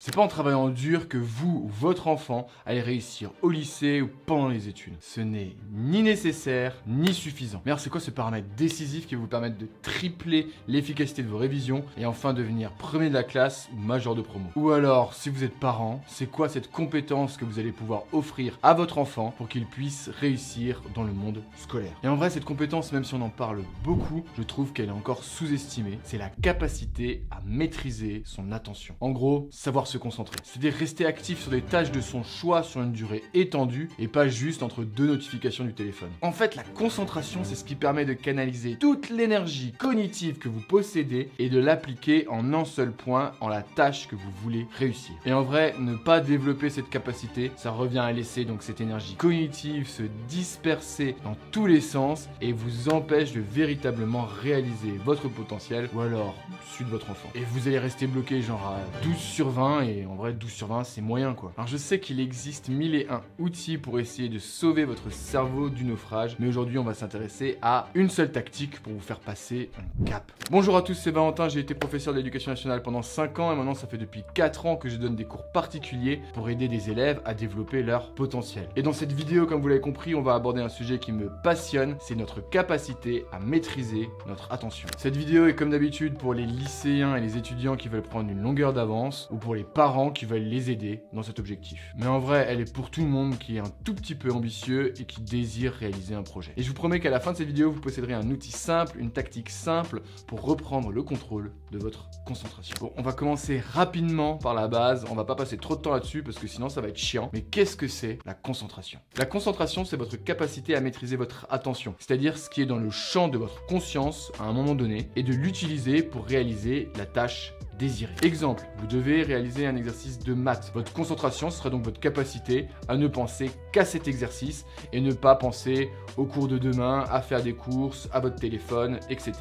C'est pas en travaillant dur que vous ou votre enfant allez réussir au lycée ou pendant les études. Ce n'est ni nécessaire ni suffisant. Mais alors c'est quoi ce paramètre décisif qui va vous permettre de tripler l'efficacité de vos révisions et enfin devenir premier de la classe ou major de promo? Ou alors, si vous êtes parent, c'est quoi cette compétence que vous allez pouvoir offrir à votre enfant pour qu'il puisse réussir dans le monde scolaire? Et en vrai, cette compétence, même si on en parle beaucoup, je trouve qu'elle est encore sous-estimée. C'est la capacité à maîtriser son attention. En gros, savoir se concentrer. C'est-à-dire rester actif sur des tâches de son choix sur une durée étendue et pas juste entre deux notifications du téléphone. En fait, la concentration, c'est ce qui permet de canaliser toute l'énergie cognitive que vous possédez et de l'appliquer en un seul point en la tâche que vous voulez réussir. Et en vrai, ne pas développer cette capacité, ça revient à laisser donc cette énergie cognitive se disperser dans tous les sens et vous empêche de véritablement réaliser votre potentiel ou alors celui de votre enfant. Et vous allez rester bloqué genre à 12 sur 20 et en vrai 12 sur 20 c'est moyen quoi. Alors je sais qu'il existe 1001 outils pour essayer de sauver votre cerveau du naufrage, mais aujourd'hui on va s'intéresser à une seule tactique pour vous faire passer un cap. Bonjour à tous, c'est Valentin, j'ai été professeur de l'éducation nationale pendant 5 ans et maintenant ça fait depuis 4 ans que je donne des cours particuliers pour aider des élèves à développer leur potentiel. Et dans cette vidéo, comme vous l'avez compris, on va aborder un sujet qui me passionne, c'est notre capacité à maîtriser notre attention. Cette vidéo est comme d'habitude pour les lycéens et les étudiants qui veulent prendre une longueur d'avance ou pour les parents qui veulent les aider dans cet objectif. Mais en vrai, elle est pour tout le monde qui est un tout petit peu ambitieux et qui désire réaliser un projet. Et je vous promets qu'à la fin de cette vidéo, vous posséderez un outil simple, une tactique simple pour reprendre le contrôle de votre concentration. Bon, on va commencer rapidement par la base, on va pas passer trop de temps là-dessus parce que sinon ça va être chiant. Mais qu'est-ce que c'est la concentration? La concentration, c'est votre capacité à maîtriser votre attention, c'est-à-dire ce qui est dans le champ de votre conscience à un moment donné et de l'utiliser pour réaliser la tâche désiré. Exemple, vous devez réaliser un exercice de maths. Votre concentration sera donc votre capacité à ne penser qu'à cet exercice et ne pas penser au cours de demain, à faire des courses, à votre téléphone, etc.,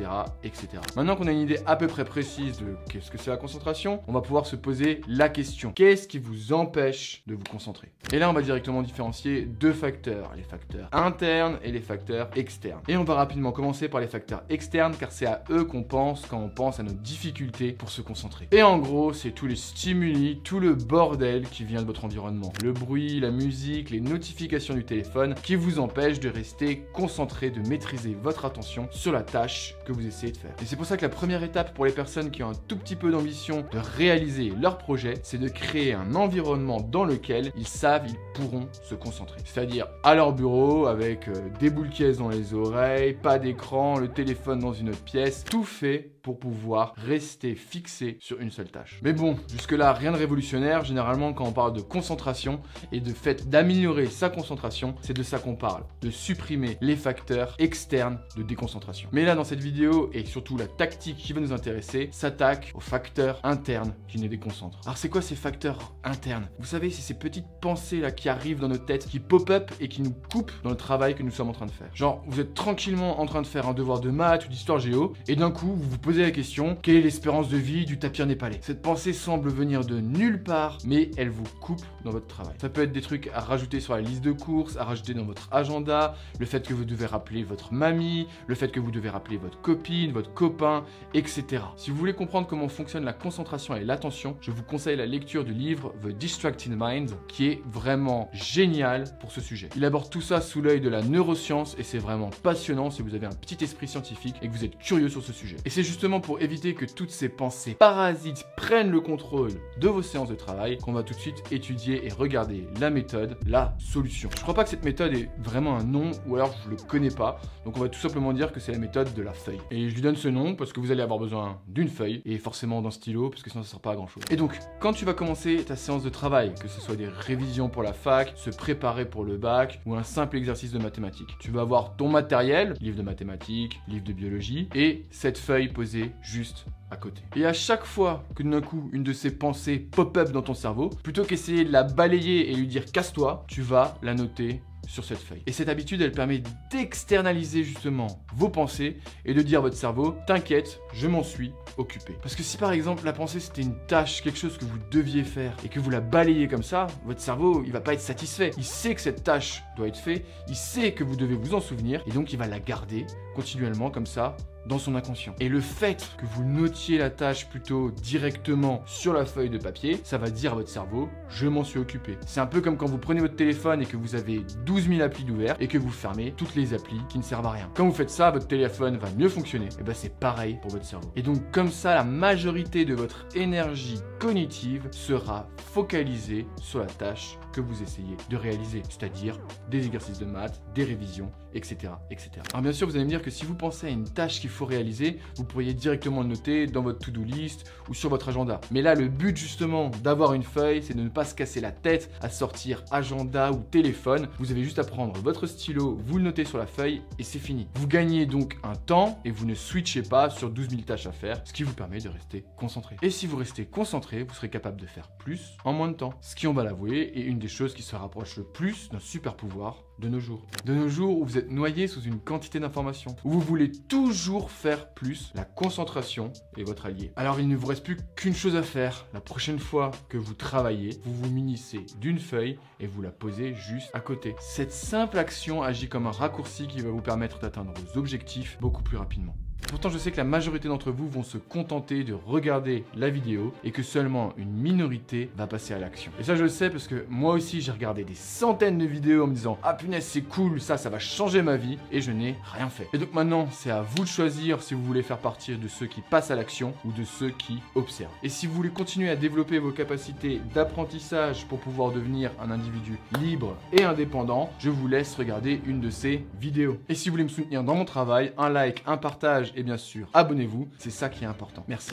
etc. Maintenant qu'on a une idée à peu près précise de qu'est-ce que c'est la concentration, on va pouvoir se poser la question. Qu'est-ce qui vous empêche de vous concentrer? Et là, on va directement différencier deux facteurs, les facteurs internes et les facteurs externes. Et on va rapidement commencer par les facteurs externes car c'est à eux qu'on pense quand on pense à nos difficultés pour se concentrer. Et en gros, c'est tous les stimuli, tout le bordel qui vient de votre environnement. Le bruit, la musique, les notifications du téléphone qui vous empêchent de rester concentré, de maîtriser votre attention sur la tâche que vous essayez de faire. Et c'est pour ça que la première étape pour les personnes qui ont un tout petit peu d'ambition de réaliser leur projet, c'est de créer un environnement dans lequel ils savent ils pourront se concentrer. C'est-à-dire à leur bureau avec des boules caisses dans les oreilles, pas d'écran, le téléphone dans une autre pièce, tout fait pour pouvoir rester fixé sur une seule tâche. Mais bon, jusque-là, rien de révolutionnaire. Généralement, quand on parle de concentration et de fait d'améliorer sa concentration, c'est de ça qu'on parle, de supprimer les facteurs externes de déconcentration. Mais là, dans cette vidéo, et surtout la tactique qui va nous intéresser, s'attaque aux facteurs internes qui nous déconcentrent. Alors, c'est quoi ces facteurs internes? Vous savez, c'est ces petites pensées là qui arrivent dans nos têtes, qui pop-up et qui nous coupent dans le travail que nous sommes en train de faire. Genre, vous êtes tranquillement en train de faire un devoir de maths ou d'histoire géo, et d'un coup, vous vous posez la question, quelle est l'espérance de vie du tapir népalais? Cette pensée semble venir de nulle part, mais elle vous coupe dans votre travail. Ça peut être des trucs à rajouter sur la liste de courses, à rajouter dans votre agenda, le fait que vous devez rappeler votre mamie, le fait que vous devez rappeler votre copine, votre copain, etc. Si vous voulez comprendre comment fonctionne la concentration et l'attention, je vous conseille la lecture du livre The Distracted Mind, qui est vraiment génial pour ce sujet. Il aborde tout ça sous l'œil de la neuroscience et c'est vraiment passionnant si vous avez un petit esprit scientifique et que vous êtes curieux sur ce sujet. Et c'est justement pour éviter que toutes ces pensées parasites prennent le contrôle de vos séances de travail qu'on va tout de suite étudier et regarder la méthode, la solution. Je crois pas que cette méthode ait vraiment un nom ou alors je le connais pas, donc on va tout simplement dire que c'est la méthode de la feuille. Et je lui donne ce nom parce que vous allez avoir besoin d'une feuille et forcément d'un stylo parce que sinon ça sert pas à grand chose. Et donc, quand tu vas commencer ta séance de travail, que ce soit des révisions pour la fac, se préparer pour le bac ou un simple exercice de mathématiques, tu vas avoir ton matériel, livre de mathématiques, livre de biologie et cette feuille posée juste à côté. Et à chaque fois que d'un coup une de ces pensées pop-up dans ton cerveau, plutôt qu'essayer de la balayer et lui dire casse-toi, tu vas la noter sur cette feuille. Et cette habitude, elle permet d'externaliser justement vos pensées et de dire à votre cerveau, t'inquiète, je m'en suis occupé. Parce que si par exemple la pensée c'était une tâche, quelque chose que vous deviez faire et que vous la balayez comme ça, votre cerveau il va pas être satisfait. Il sait que cette tâche doit être faite, il sait que vous devez vous en souvenir et donc il va la garder continuellement comme ça dans son inconscient. Et le fait que vous notiez la tâche plutôt directement sur la feuille de papier, ça va dire à votre cerveau, je m'en suis occupé. C'est un peu comme quand vous prenez votre téléphone et que vous avez 12 000 applis d'ouvert et que vous fermez toutes les applis qui ne servent à rien. Quand vous faites ça, votre téléphone va mieux fonctionner. Et ben c'est pareil pour votre cerveau. Et donc comme ça, la majorité de votre énergie cognitive sera focalisée sur la tâche que vous essayez de réaliser, c'est-à-dire des exercices de maths, des révisions, etc., etc. Alors bien sûr, vous allez me dire que si vous pensez à une tâche qu'il faut réaliser, vous pourriez directement le noter dans votre to-do list ou sur votre agenda. Mais là, le but justement d'avoir une feuille, c'est de ne pas se casser la tête à sortir agenda ou téléphone. Vous avez juste à prendre votre stylo, vous le notez sur la feuille et c'est fini. Vous gagnez donc un temps et vous ne switchez pas sur 12 000 tâches à faire, ce qui vous permet de rester concentré. Et si vous restez concentré, vous serez capable de faire plus en moins de temps. Ce qui, on va l'avouer, est une des choses qui se rapproche le plus d'un super pouvoir de nos jours. De nos jours où vous êtes noyé sous une quantité d'informations, où vous voulez toujours faire plus, la concentration est votre allié. Alors il ne vous reste plus qu'une chose à faire. La prochaine fois que vous travaillez, vous vous munissez d'une feuille et vous la posez juste à côté. Cette simple action agit comme un raccourci qui va vous permettre d'atteindre vos objectifs beaucoup plus rapidement. Pourtant, je sais que la majorité d'entre vous vont se contenter de regarder la vidéo et que seulement une minorité va passer à l'action. Et ça, je le sais parce que moi aussi, j'ai regardé des centaines de vidéos en me disant « Ah punaise, c'est cool, ça va changer ma vie » et je n'ai rien fait. Et donc maintenant, c'est à vous de choisir si vous voulez faire partie de ceux qui passent à l'action ou de ceux qui observent. Et si vous voulez continuer à développer vos capacités d'apprentissage pour pouvoir devenir un individu libre et indépendant, je vous laisse regarder une de ces vidéos. Et si vous voulez me soutenir dans mon travail, un like, un partage et bien sûr, abonnez-vous, c'est ça qui est important. Merci.